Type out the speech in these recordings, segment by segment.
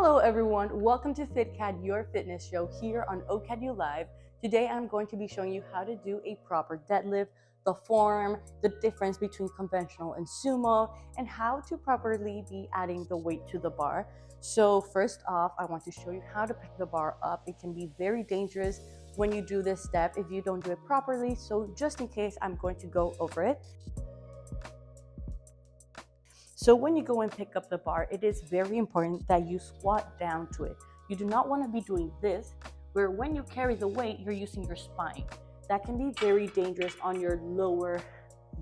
Hello everyone, welcome to Fitcad, your fitness show here on OCADU Live. Today I'm going to be showing you how to do a proper deadlift, the form, the difference between conventional and sumo, and how to properly be adding the weight to the bar. So first off, I want to show you how to pick the bar up. It can be very dangerous when you do this step if you don't do it properly. So just in case, I'm going to go over it. So when you go and pick up the bar, it is very important that you squat down to it. You do not want to be doing this, where when you carry the weight, you're using your spine. That can be very dangerous on your lower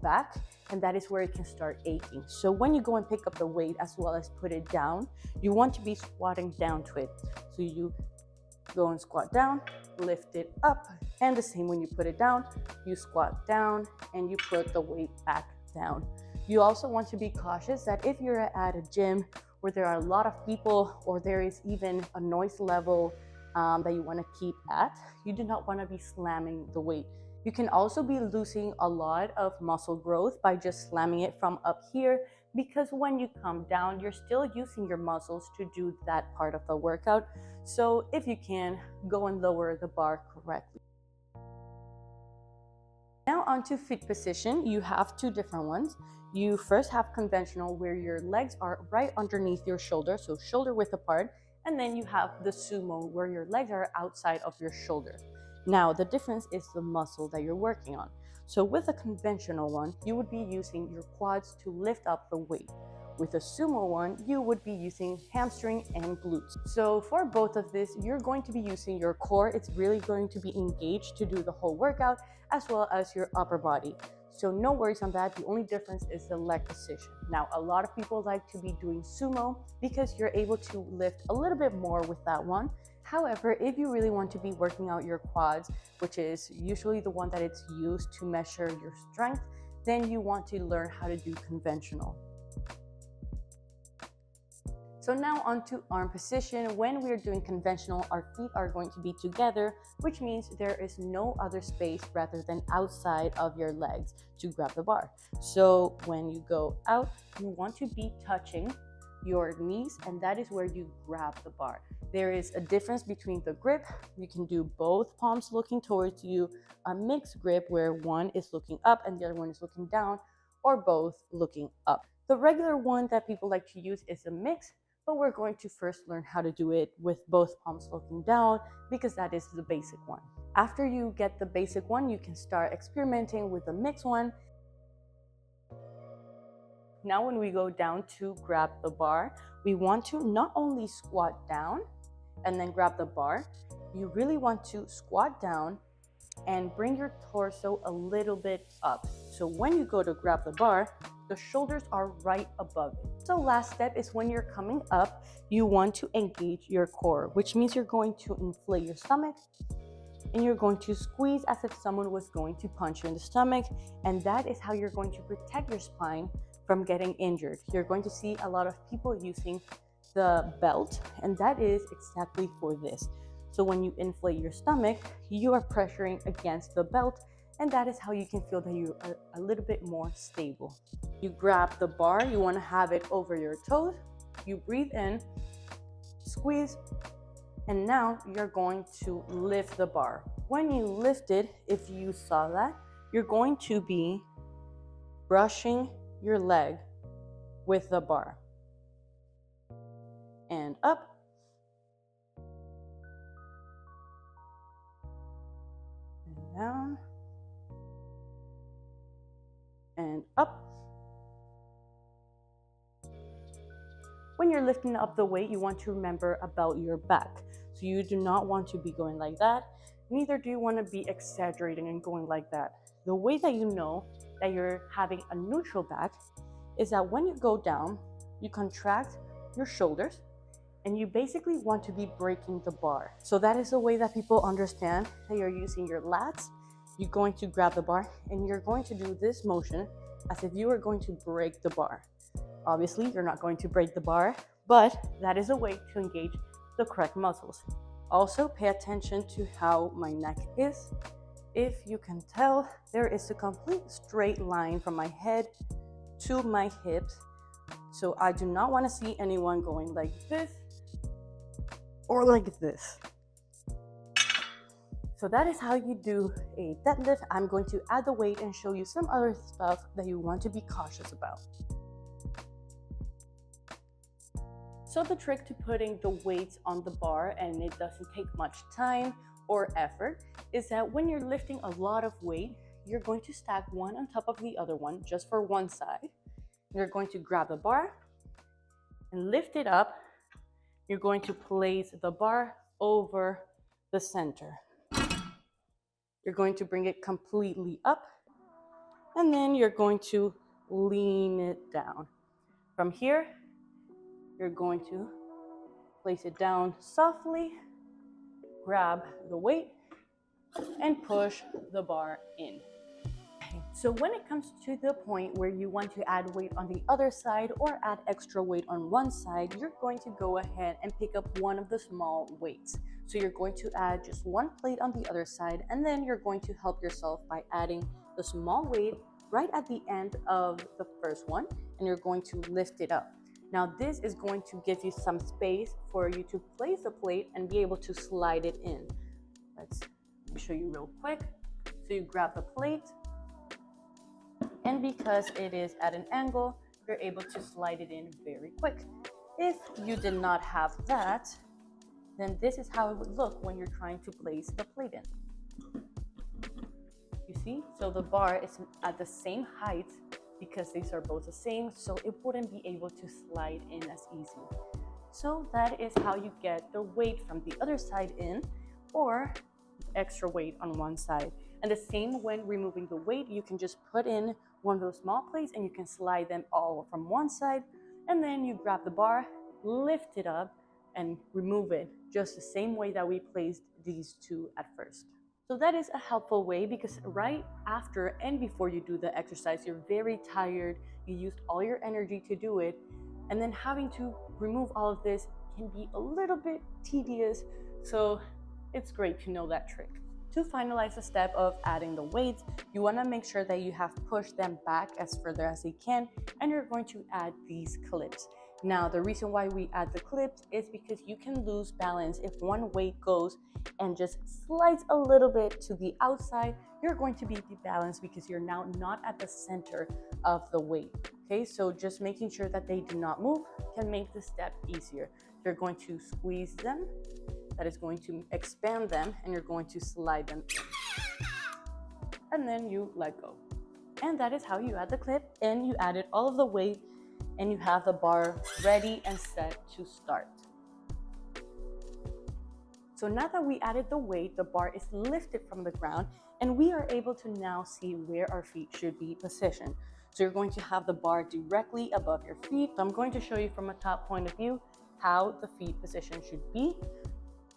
back, and that is where it can start aching. So when you go and pick up the weight as well as put it down, you want to be squatting down to it. So you go and squat down, lift it up, and the same when you put it down, you squat down and you put the weight back down. You also want to be cautious that if you're at a gym where there are a lot of people or there is even a noise level that you want to keep at, you do not want to be slamming the weight. You can also be losing a lot of muscle growth by just slamming it from up here, because when you come down, you're still using your muscles to do that part of the workout. So if you can, go and lower the bar correctly. Now onto feet position, you have two different ones. You first have conventional, where your legs are right underneath your shoulder, so shoulder width apart, and then you have the sumo, where your legs are outside of your shoulder. Now the difference is the muscle that you're working on. So with a conventional one, you would be using your quads to lift up the weight. With a sumo one, you would be using hamstring and glutes. So for both of this, you're going to be using your core. It's really going to be engaged to do the whole workout, as well as your upper body. So no worries on that. The only difference is the leg position. Now, a lot of people like to be doing sumo because you're able to lift a little bit more with that one. However, if you really want to be working out your quads, which is usually the one that it's used to measure your strength, then you want to learn how to do conventional. So now onto arm position. When we're doing conventional, our feet are going to be together, which means there is no other space rather than outside of your legs to grab the bar. So when you go out, you want to be touching your knees, and that is where you grab the bar. There is a difference between the grip. You can do both palms looking towards you, a mixed grip where one is looking up and the other one is looking down, or both looking up. The regular one that people like to use is a mix, but we're going to first learn how to do it with both palms looking down, because that is the basic one. After you get the basic one, you can start experimenting with the mixed one. Now when we go down to grab the bar, we want to not only squat down and then grab the bar, you really want to squat down and bring your torso a little bit up. So when you go to grab the bar, the shoulders are right above it. So last step is when you're coming up, you want to engage your core, which means you're going to inflate your stomach and you're going to squeeze as if someone was going to punch you in the stomach. And that is how you're going to protect your spine from getting injured. You're going to see a lot of people using the belt, and that is exactly for this. So when you inflate your stomach, you are pressuring against the belt, and that is how you can feel that you are a little bit more stable. You grab the bar, you want to have it over your toes, you breathe in, squeeze, and now you're going to lift the bar. When you lift it, if you saw that, you're going to be brushing your leg with the bar. And up. And down. And up. When you're lifting up the weight, you want to remember about your back. So you do not want to be going like that. Neither do you want to be exaggerating and going like that. The way that you know that you're having a neutral back is that when you go down, you contract your shoulders and you basically want to be breaking the bar. So that is the way that people understand that you're using your lats. You're going to grab the bar and you're going to do this motion as if you were going to break the bar. Obviously, you're not going to break the bar, but that is a way to engage the correct muscles. Also, pay attention to how my neck is. If you can tell, there is a complete straight line from my head to my hips. So I do not want to see anyone going like this or like this. So that is how you do a deadlift. I'm going to add the weight and show you some other stuff that you want to be cautious about. So the trick to putting the weights on the bar, and it doesn't take much time or effort, is that when you're lifting a lot of weight, you're going to stack one on top of the other one just for one side. You're going to grab the bar and lift it up. You're going to place the bar over the center. You're going to bring it completely up, and then you're going to lean it down. From here, you're going to place it down softly, grab the weight, and push the bar in. So when it comes to the point where you want to add weight on the other side or add extra weight on one side, you're going to go ahead and pick up one of the small weights. So you're going to add just one plate on the other side, and then you're going to help yourself by adding the small weight right at the end of the first one, and you're going to lift it up. Now this is going to give you some space for you to place the plate and be able to slide it in. Let me show you real quick. So you grab the plate, and because it is at an angle, you're able to slide it in very quick. If you did not have that, then this is how it would look when you're trying to place the plate in. You see? So the bar is at the same height because these are both the same, so it wouldn't be able to slide in as easy. So that is how you get the weight from the other side in, or extra weight on one side. And the same when removing the weight, you can just put in one of those small plates and you can slide them all from one side, and then you grab the bar, lift it up, and remove it just the same way that we placed these two at first. So that is a helpful way, because right after and before you do the exercise, you're very tired, you used all your energy to do it, and then having to remove all of this can be a little bit tedious, so it's great to know that trick. To finalize the step of adding the weights, you want to make sure that you have pushed them back as further as they can, and you're going to add these clips. Now, the reason why we add the clips is because you can lose balance if one weight goes and just slides a little bit to the outside. You're going to be debalanced because you're now not at the center of the weight. Okay, so just making sure that they do not move can make the step easier. You're going to squeeze them. That is going to expand them, and you're going to slide them in. And then you let go. And that is how you add the clip, and you added all of the weight, and you have the bar ready and set to start. So now that we added the weight, the bar is lifted from the ground, and we are able to now see where our feet should be positioned. So you're going to have the bar directly above your feet. So I'm going to show you from a top point of view how the feet position should be.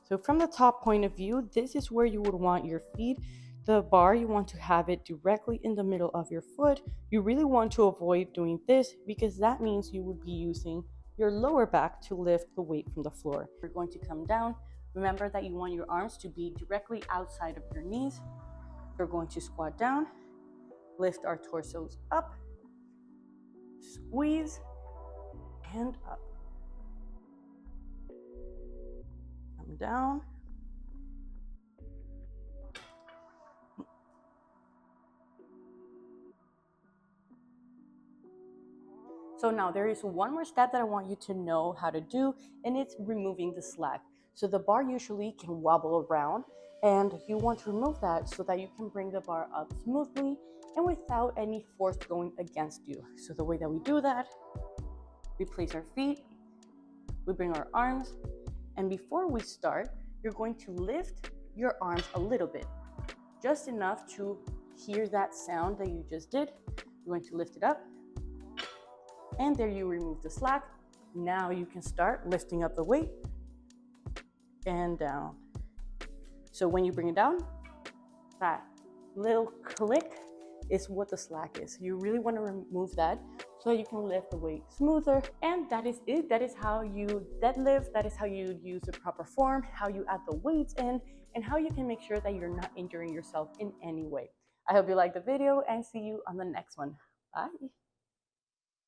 So from the top point of view, this is where you would want your feet. The bar, you want to have it directly in the middle of your foot. You really want to avoid doing this because that means you would be using your lower back to lift the weight from the floor. You're going to come down. Remember that you want your arms to be directly outside of your knees. We're going to squat down, lift our torsos up, squeeze, and up. Come down. So now there is one more step that I want you to know how to do, and it's removing the slack. So the bar usually can wobble around, and you want to remove that so that you can bring the bar up smoothly and without any force going against you. So the way that we do that, we place our feet, we bring our arms, and before we start, you're going to lift your arms a little bit, just enough to hear that sound that you just did. You're going to lift it up, and there you remove the slack. Now you can start lifting up the weight and down. So when you bring it down, that little click is what the slack is. You really want to remove that so you can lift the weight smoother. And that is it. That is how you deadlift. That is how you use the proper form, how you add the weights in, and how you can make sure that you're not injuring yourself in any way. I hope you liked the video and see you on the next one. Bye.